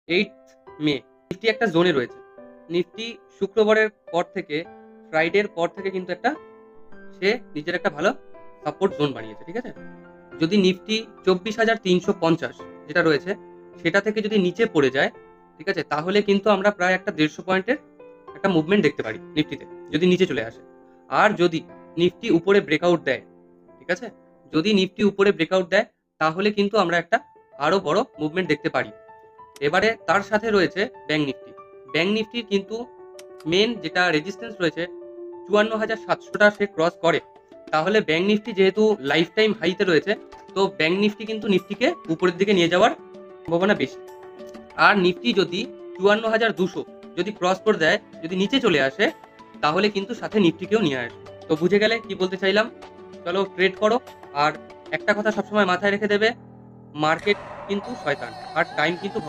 8 মে Nifty একটা জোনে রয়েছে। নিফটি শুক্রবারের পর থেকে, ফ্রাইডের পর থেকে কিন্তু একটা সে নিজের একটা ভালো সাপোর্ট জোন বানিয়েছে, ঠিক আছে? যদি নিফটি 24,350 যেটা রয়েছে সেটা থেকে যদি নিচে পড়ে যায়, ঠিক আছে, তাহলে কিন্তু আমরা প্রায় একটা 150 পয়েন্টের একটা মুভমেন্ট দেখতে পারি নিফটিতে, যদি নিচে চলে আসে। আর যদি নিফটি উপরে ব্রেকআউট দেয়, ঠিক আছে, যদি নিফটি উপরে ব্রেকআউট দেয় তাহলে কিন্তু আমরা একটা আরো বড় মুভমেন্ট দেখতে পারি। এবারে তার সাথে রয়েছে ব্যাংক নিফটি। ব্যাংক নিফটির কিন্তু মেন যেটা রেজিস্ট্যান্স রয়েছে 54,700টা সে ক্রস করে, তাহলে ব্যাংক নিফটি যেহেতু লাইফ টাইম হাইতে রয়েছে, তো ব্যাংক নিফটি কিন্তু নিফটিকে উপরের দিকে নিয়ে যাওয়ার সম্ভাবনা বেশি। আর নিফটি যদি 54,200 যদি ক্রস করে দেয়, যদি নিচে চলে আসে, তাহলে কিন্তু সাথে নিফটিকেও নিয়ে আসবে। তো বুঝে গেলে কি বলতে চাইলাম। চলো ট্রেড করো। আর একটা কথা সবসময় মাথায় রেখে দেবে, মার্কেট কিন্তু শয়তান আর টাইম কিন্তু